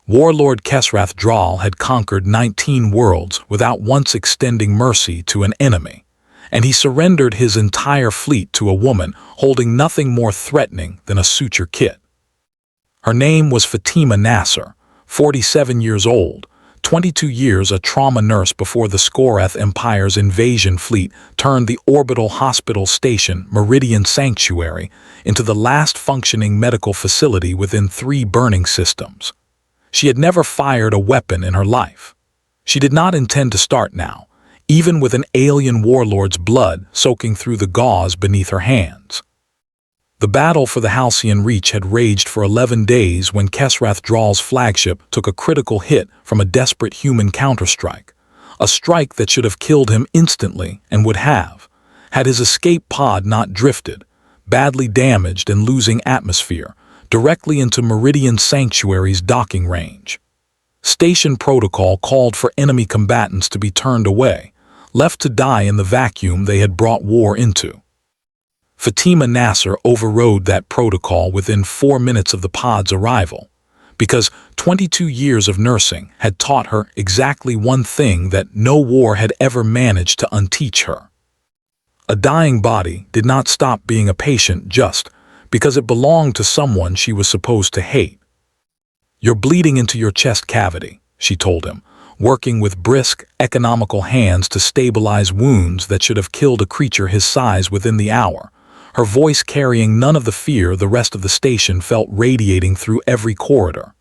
Warlord Kesrath Dral had conquered 19 worlds without once extending mercy to an enemy, and he surrendered his entire fleet to a woman holding nothing more threatening than a suture kit. Her name was Fatima Nasser, 47 years old, 22 years a trauma nurse before the Skoreth Empire's invasion fleet turned the orbital hospital station Meridian Sanctuary into the last functioning medical facility within 3 burning systems. She had never fired a weapon in her life. She did not intend to start now, even with an alien warlord's blood soaking through the gauze beneath her hands. The battle for the Halcyon Reach had raged for 11 days when Kesrath Dral's flagship took a critical hit from a desperate human counterstrike, a strike that should have killed him instantly and would have, had his escape pod not drifted, badly damaged and losing atmosphere, directly into Meridian Sanctuary's docking range. Station protocol called for enemy combatants to be turned away, left to die in the vacuum they had brought war into. Fatima Nasser overrode that protocol within 4 minutes of the pod's arrival, because 22 years of nursing had taught her exactly one thing that no war had ever managed to unteach her. A dying body did not stop being a patient just because it belonged to someone she was supposed to hate. "You're bleeding into your chest cavity," she told him, working with brisk, economical hands to stabilize wounds that should have killed a creature his size within the hour, her voice carrying none of the fear the rest of the station felt radiating through every corridor.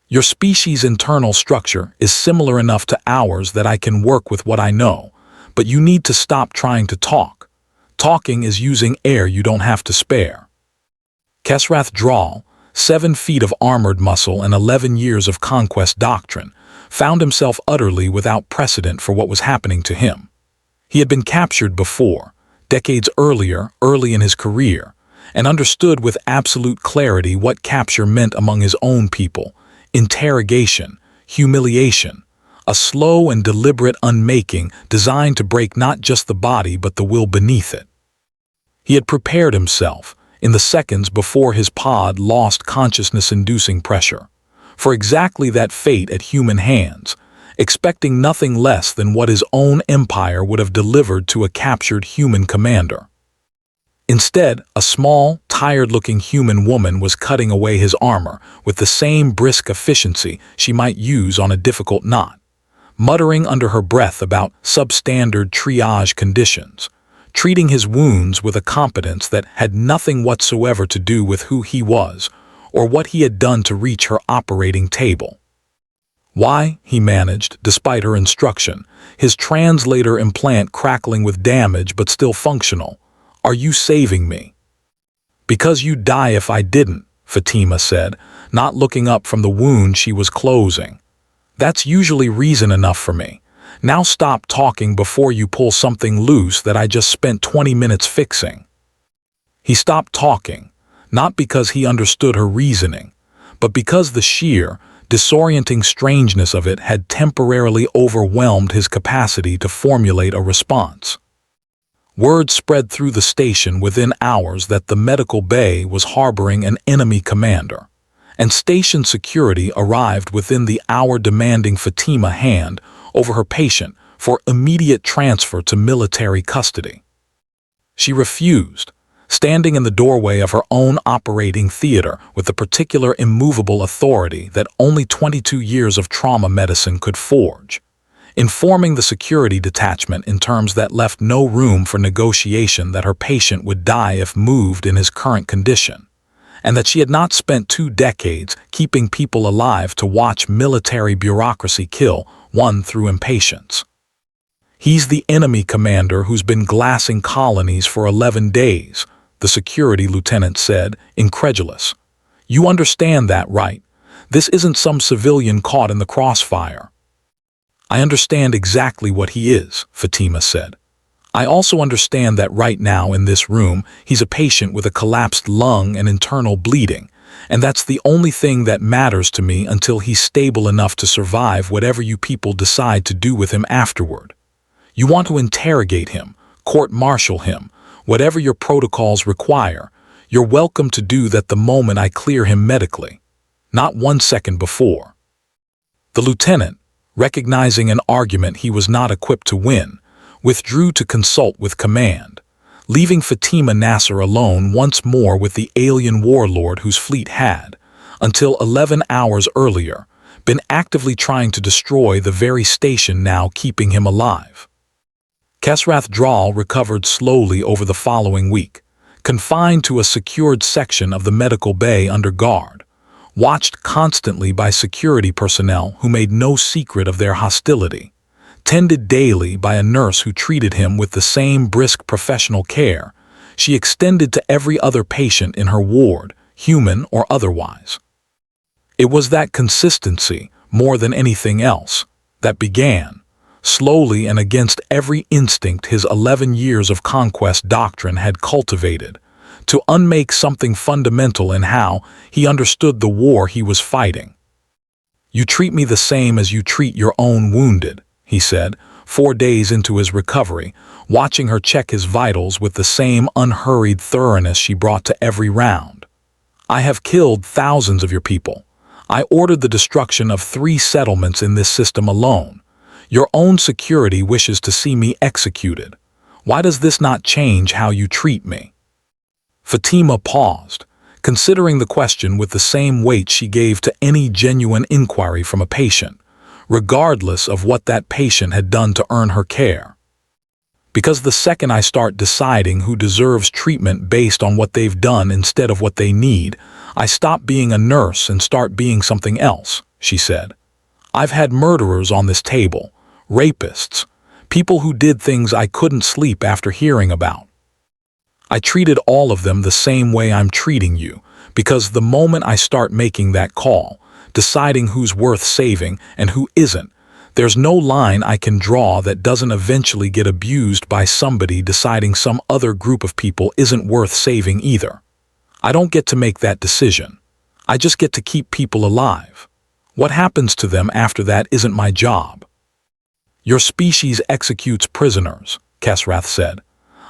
"Your species' internal structure is similar enough to ours that I can work with what I know, but you need to stop trying to talk. Talking is using air you don't have to spare." Kesrath Dral, 7 feet of armored muscle and 11 years of conquest doctrine, found himself utterly without precedent for what was happening to him. He had been captured before, decades earlier, early in his career, and understood with absolute clarity what capture meant among his own people: interrogation, humiliation, a slow and deliberate unmaking designed to break not just the body but the will beneath it. He had prepared himself, in the seconds before his pod lost consciousness-inducing pressure, for exactly that fate at human hands, expecting nothing less than what his own empire would have delivered to a captured human commander. Instead, a small, tired-looking human woman was cutting away his armor with the same brisk efficiency she might use on a difficult knot, muttering under her breath about substandard triage conditions, treating his wounds with a competence that had nothing whatsoever to do with who he was or what he had done to reach her operating table. "Why," he managed, despite her instruction, his translator implant crackling with damage but still functional, "are you saving me?" "Because you'd die if I didn't," Fatima said, not looking up from the wound she was closing. "That's usually reason enough for me. Now stop talking before you pull something loose that I just spent 20 minutes fixing." He stopped talking, not because he understood her reasoning, but because the sheer, disorienting strangeness of it had temporarily overwhelmed his capacity to formulate a response. Word spread through the station within hours that the medical bay was harboring an enemy commander, and station security arrived within the hour demanding Fatima hand over her patient for immediate transfer to military custody. She refused, standing in the doorway of her own operating theater with the particular immovable authority that only 22 years of trauma medicine could forge, informing the security detachment in terms that left no room for negotiation that her patient would die if moved in his current condition, and that she had not spent 2 decades keeping people alive to watch military bureaucracy kill one through impatience. "He's the enemy commander who's been glassing colonies for 11 days, the security lieutenant said, incredulous. "You understand that, right? This isn't some civilian caught in the crossfire." "I understand exactly what he is," Fatima said. "I also understand that right now in this room he's a patient with a collapsed lung and internal bleeding, and that's the only thing that matters to me until he's stable enough to survive whatever you people decide to do with him afterward. You want to interrogate him, court-martial him, whatever your protocols require. You're welcome to do that the moment I clear him medically, not 1 second before." The lieutenant, recognizing an argument he was not equipped to win, withdrew to consult with command, leaving Fatima Nasser alone once more with the alien warlord whose fleet had, until 11 hours earlier, been actively trying to destroy the very station now keeping him alive. Kesrath Dral recovered slowly over the following week, confined to a secured section of the medical bay under guard, watched constantly by security personnel who made no secret of their hostility, tended daily by a nurse who treated him with the same brisk professional care she extended to every other patient in her ward, human or otherwise. It was that consistency, more than anything else, that began, slowly and against every instinct his 11 years of conquest doctrine had cultivated, to unmake something fundamental in how he understood the war he was fighting. "You treat me the same as you treat your own wounded," he said, 4 days into his recovery, watching her check his vitals with the same unhurried thoroughness she brought to every round. "I have killed thousands of your people. I ordered the destruction of 3 settlements in this system alone. Your own security wishes to see me executed. Why does this not change how you treat me?" Fatima paused, considering the question with the same weight she gave to any genuine inquiry from a patient, regardless of what that patient had done to earn her care. "Because the second I start deciding who deserves treatment based on what they've done instead of what they need, I stop being a nurse and start being something else," she said. "I've had murderers on this table, rapists, people who did things I couldn't sleep after hearing about. I treated all of them the same way I'm treating you, because the moment I start making that call, deciding who's worth saving and who isn't, there's no line I can draw that doesn't eventually get abused by somebody deciding some other group of people isn't worth saving either. I don't get to make that decision. I just get to keep people alive. What happens to them after that isn't my job." "Your species executes prisoners," Kesrath said.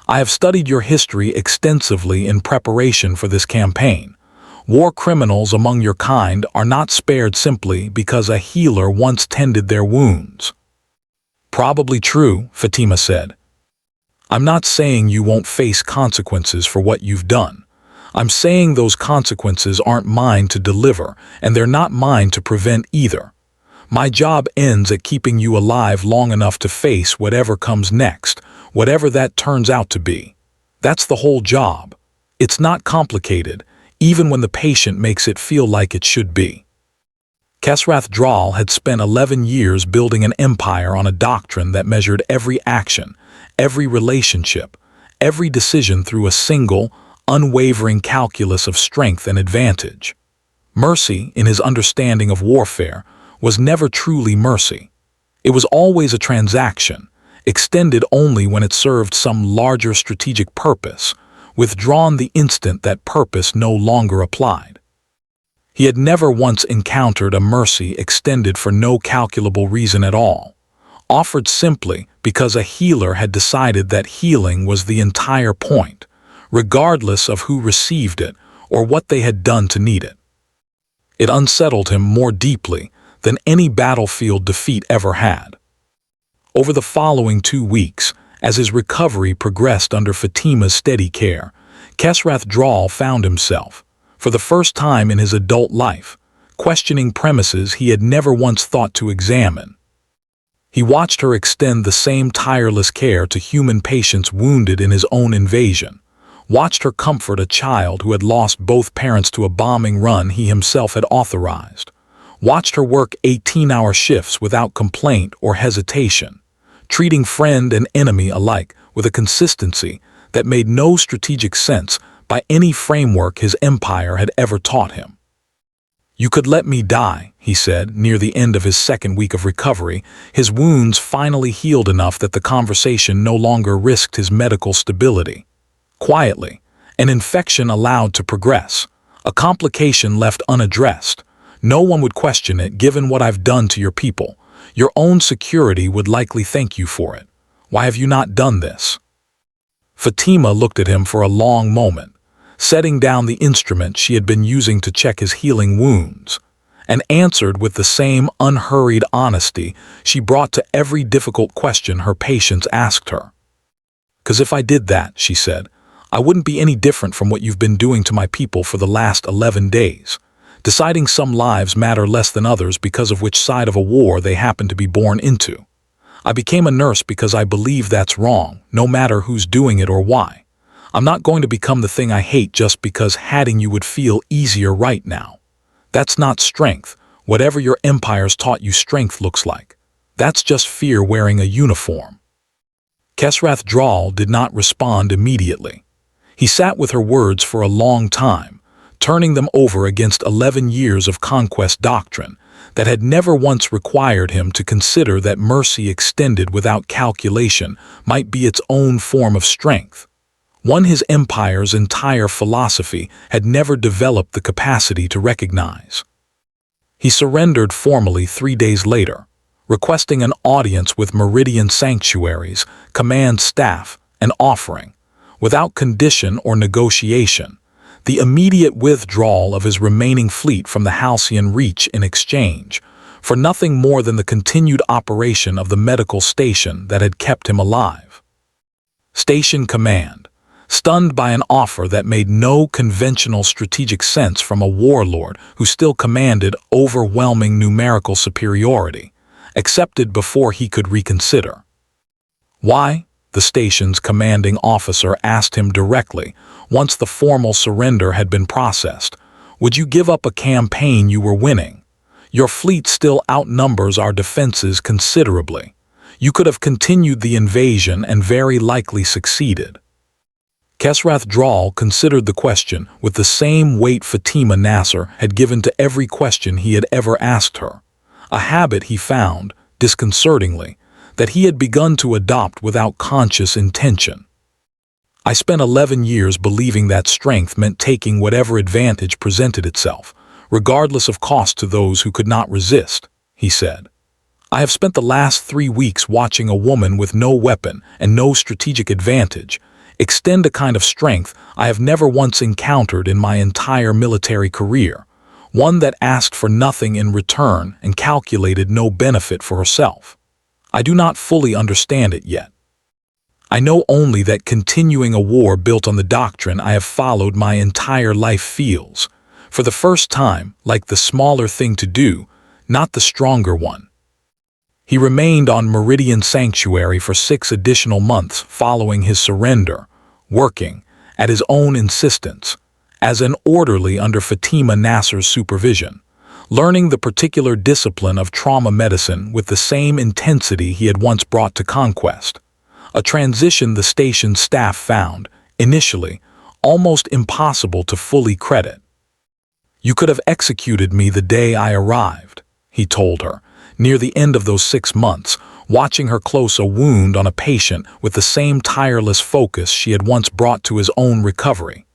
"I have studied your history extensively in preparation for this campaign. War criminals among your kind are not spared simply because a healer once tended their wounds." "Probably true," Fatima said. "I'm not saying you won't face consequences for what you've done. I'm saying those consequences aren't mine to deliver, and they're not mine to prevent either. My job ends at keeping you alive long enough to face whatever comes next, whatever that turns out to be. That's the whole job. It's not complicated, even when the patient makes it feel like it should be." Kesrath Dral had spent 11 years building an empire on a doctrine that measured every action, every relationship, every decision through a single, unwavering calculus of strength and advantage. Mercy, in his understanding of warfare, was never truly mercy. It was always a transaction, extended only when it served some larger strategic purpose, withdrawn the instant that purpose no longer applied. He had never once encountered a mercy extended for no calculable reason at all, offered simply because a healer had decided that healing was the entire point, regardless of who received it or what they had done to need it. It unsettled him more deeply than any battlefield defeat ever had. Over the following 2 weeks, as his recovery progressed under Fatima's steady care, Kesrath Dral found himself, for the first time in his adult life, questioning premises he had never once thought to examine. He watched her extend the same tireless care to human patients wounded in his own invasion, watched her comfort a child who had lost both parents to a bombing run he himself had authorized, watched her work 18-hour shifts without complaint or hesitation, treating friend and enemy alike with a consistency that made no strategic sense by any framework his empire had ever taught him. "You could let me die," he said, near the end of his 2nd week of recovery, his wounds finally healed enough that the conversation no longer risked his medical stability. Quietly, an infection allowed to progress, a complication left unaddressed. No one would question it given what I've done to your people. Your own security would likely thank you for it. Why have you not done this?" Fatima looked at him for a long moment, setting down the instrument she had been using to check his healing wounds, and answered with the same unhurried honesty she brought to every difficult question her patients asked her. "'Cause if I did that," she said, "I wouldn't be any different from what you've been doing to my people for the last 11 days, deciding some lives matter less than others because of which side of a war they happen to be born into. I became a nurse because I believe that's wrong, no matter who's doing it or why. I'm not going to become the thing I hate just because hating you would feel easier right now. That's not strength, whatever your empires taught you strength looks like. That's just fear wearing a uniform." Kesrath Drawl did not respond immediately. He sat with her words for a long time, turning them over against 11 years of conquest doctrine that had never once required him to consider that mercy extended without calculation might be its own form of strength, one his empire's entire philosophy had never developed the capacity to recognize. He surrendered formally 3 days later, requesting an audience with Meridian sanctuaries, command staff, and offering, without condition or negotiation, the immediate withdrawal of his remaining fleet from the Halcyon Reach in exchange for nothing more than the continued operation of the medical station that had kept him alive. Station Command, stunned by an offer that made no conventional strategic sense from a warlord who still commanded overwhelming numerical superiority, accepted before he could reconsider. "Why?" the station's commanding officer asked him directly once the formal surrender had been processed. "Would you give up a campaign you were winning? Your fleet still outnumbers our defenses considerably. You could have continued the invasion and very likely succeeded." Kesrath Drawl considered the question with the same weight Fatima Nasser had given to every question he had ever asked her, a habit he found, disconcertingly, that he had begun to adopt without conscious intention. "I spent 11 years believing that strength meant taking whatever advantage presented itself, regardless of cost to those who could not resist," he said. "I have spent the last 3 weeks watching a woman with no weapon and no strategic advantage extend a kind of strength I have never once encountered in my entire military career, one that asked for nothing in return and calculated no benefit for herself. I do not fully understand it yet. I know only that continuing a war built on the doctrine I have followed my entire life feels, for the first time, like the smaller thing to do, not the stronger one." He remained on Meridian Sanctuary for 6 additional months following his surrender, working, at his own insistence, as an orderly under Fatima Nasser's supervision, learning the particular discipline of trauma medicine with the same intensity he had once brought to conquest, a transition the station's staff found, initially, almost impossible to fully credit. "You could have executed me the day I arrived," he told her, near the end of those 6 months, watching her close a wound on a patient with the same tireless focus she had once brought to his own recovery.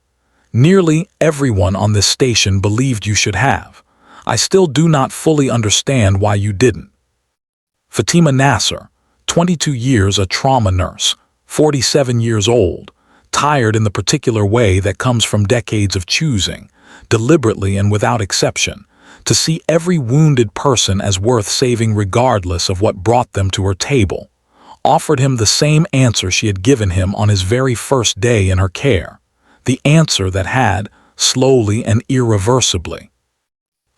"Nearly everyone on this station believed you should have. I still do not fully understand why you didn't." Fatima Nasser, 22 years a trauma nurse, 47 years old, tired in the particular way that comes from decades of choosing, deliberately and without exception, to see every wounded person as worth saving regardless of what brought them to her table, offered him the same answer she had given him on his very first day in her care, the answer that had, slowly and irreversibly,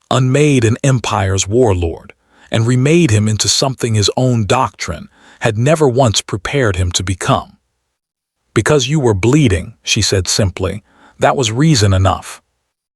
unmade an empire's warlord and remade him into something his own doctrine had never once prepared him to become. "Because you were bleeding," she said simply, "that was reason enough.